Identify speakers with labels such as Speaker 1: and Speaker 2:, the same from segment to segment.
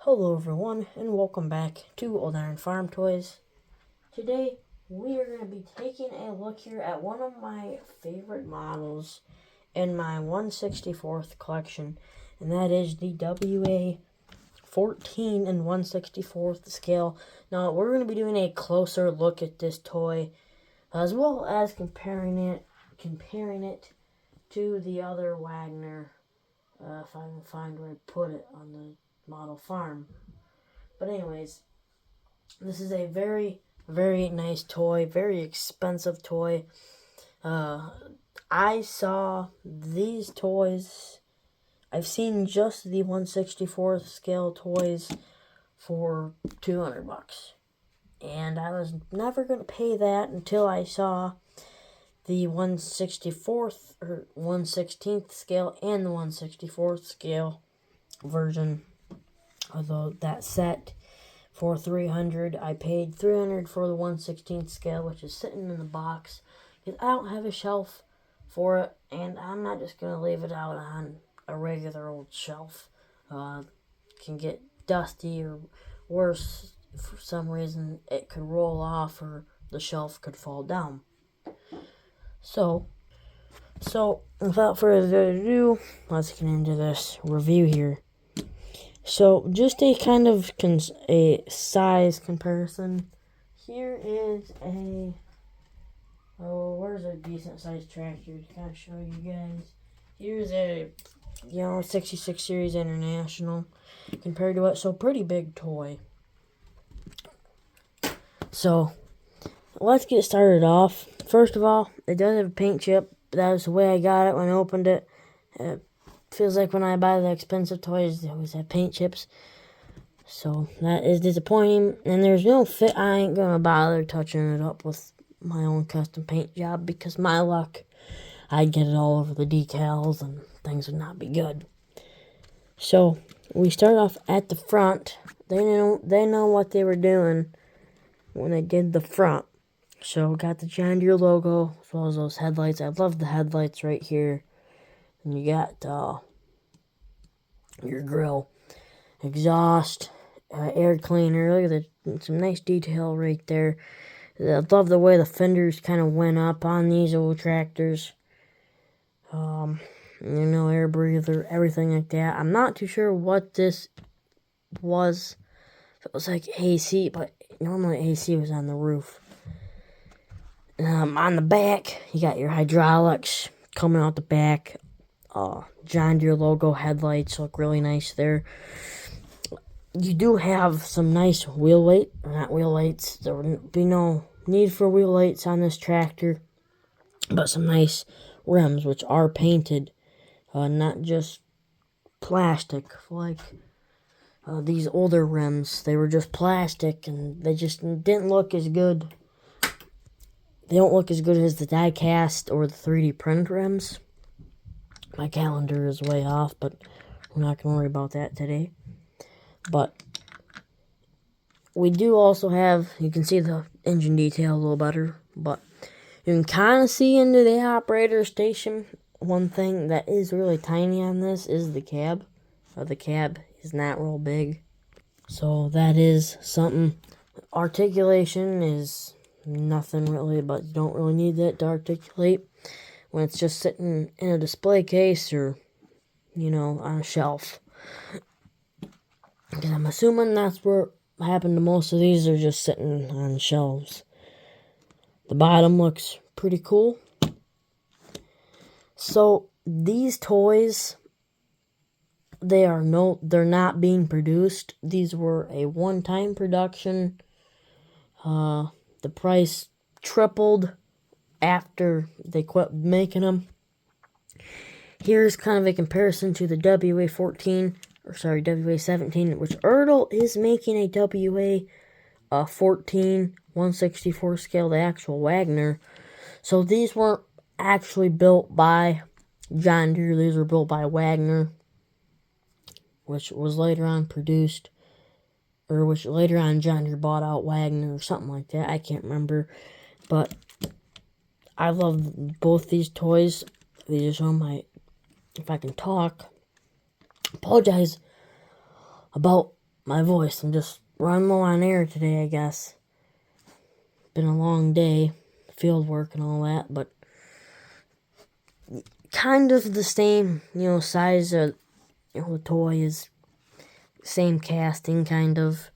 Speaker 1: Hello everyone, and welcome back to Old Iron Farm Toys. Today, we are going to be taking a look here at one of my favorite models in my 1/64th collection, and that is the WA-14 and 1/64th scale. Now, we're going to be doing a closer look at this toy, as well as comparing it to the other Wagner, if I can find where to put it on the model farm. But anyways, this is a very, very nice toy, very expensive toy. I saw these toys, I've seen just the 1/64th scale toys for $200. And I was never going to pay that until I saw the 1/64th or 1/16th scale and the 1/64th scale version of that set for $300. I paid $300 for the 1/16th scale, which is sitting in the box because I don't have a shelf for it, and I'm not just going to leave it out on a regular old shelf. Can get dusty, or worse, for some reason it could roll off or the shelf could fall down. So without further ado, let's get into this review here. So, just a kind of a size comparison. Here is where's a decent sized tractor to kind of show you guys. Here's a 66 Series International compared to it. So, pretty big toy. So, let's get started off. First of all, it does have a paint chip. That was the way I got it when I opened it. Feels like when I buy the expensive toys, they always have paint chips. So that is disappointing. And there's no fit. I ain't gonna bother touching it up with my own custom paint job because my luck, I'd get it all over the decals and things would not be good. So we start off at the front. They know what they were doing when they did the front. So got the John Deere logo as well as those headlights. I love the headlights right here. And you got your grill, exhaust, air cleaner. Look at some nice detail right there. I love the way the fenders kind of went up on these old tractors. Air breather, everything like that. I'm not too sure what this was. It was like AC, but normally AC was on the roof. On the back, you got your hydraulics coming out the back. John Deere logo headlights look really nice there. You do have some nice wheel lights. There would be no need for wheel lights on this tractor, but some nice rims, which are painted, not just plastic like these older rims. They were just plastic, and they just didn't look as good. They don't look as good as the die-cast or the 3D printed rims. My calendar is way off, but we're not going to worry about that today. But we do also have, you can see the engine detail a little better, but you can kind of see into the operator station. One thing that is really tiny on this is the cab. The cab is not real big, so that is something. Articulation is nothing really, but you don't really need that to articulate when it's just sitting in a display case or, on a shelf. Because I'm assuming that's what happened to most of these. They're just sitting on shelves. The bottom looks pretty cool. So these toys, they're not being produced. These were a one-time production. The price tripled after they quit making them. Here's kind of a comparison to the WA-17, which Ertl is making a WA-14 1/64 scale, the actual Wagner. So these weren't actually built by John Deere. These were built by Wagner, which was later on produced, or which later on John Deere bought out Wagner or something like that. I can't remember, but I love both these toys. These are if I can talk, apologize about my voice. I'm just running low on air today, I guess. Been a long day, field work and all that, but kind of the same, size of, the toy is same casting, kind of.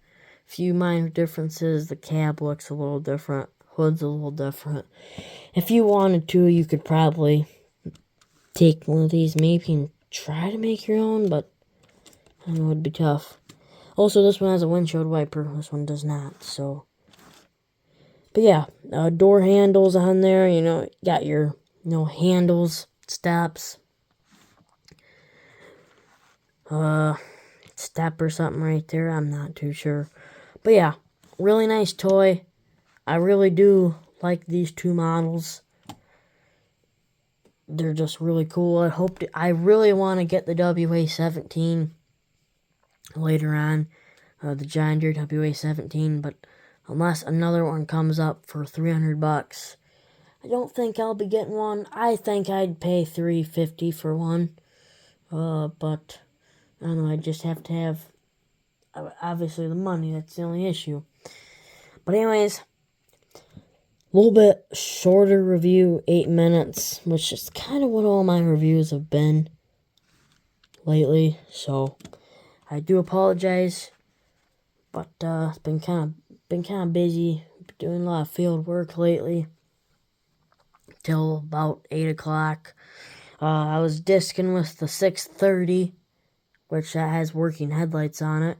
Speaker 1: Few minor differences. The cab looks a little different. Hood's a little different. If you wanted to, you could probably take one of these maybe and try to make your own, but I know it'd be tough. Also, this one has a windshield wiper. This one does not, so. But yeah, door handles on there. Got your, handles, steps. Step or something right there. I'm not too sure. But yeah, really nice toy. I really do like these two models. They're just really cool. I really want to get the WA-14 later on. The John Deere WA-17, but unless another one comes up for $300, I don't think I'll be getting one. I think I'd pay $350 for one. But I don't know, I just have to have, obviously, the money. That's the only issue. But anyways, a little bit shorter review, 8 minutes, which is kind of what all my reviews have been lately. So I do apologize, but it's been kind of busy. Been doing a lot of field work lately till about 8 o'clock. I was discing with the 630, which has working headlights on it.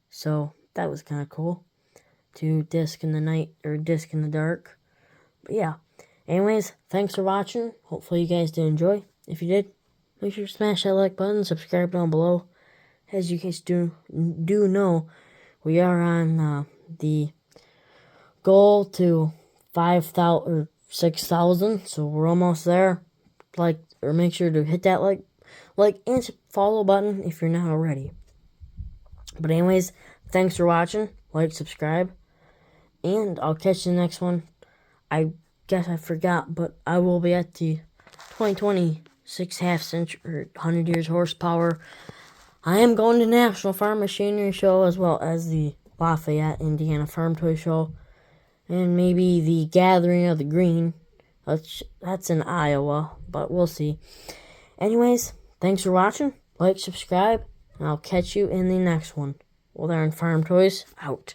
Speaker 1: So that was kind of cool to disc in the night or disc in the dark. But yeah, anyways, thanks for watching. Hopefully you guys did enjoy. If you did, make sure to smash that like button, subscribe down below. As you guys do know, we are on the goal to 5,000 or 6,000, so we're almost there. Make sure to hit that like and follow button if you're not already. But anyways, thanks for watching. Like, subscribe, and I'll catch you in the next one. I guess I forgot, but I will be at the 2026 half-century or 100 years horsepower. I am going to National Farm Machinery Show as well as the Lafayette, Indiana Farm Toy Show, and maybe the Gathering of the Green. That's in Iowa, but we'll see. Anyways, thanks for watching. Like, subscribe, and I'll catch you in the next one. Well, there in Farm Toys, out.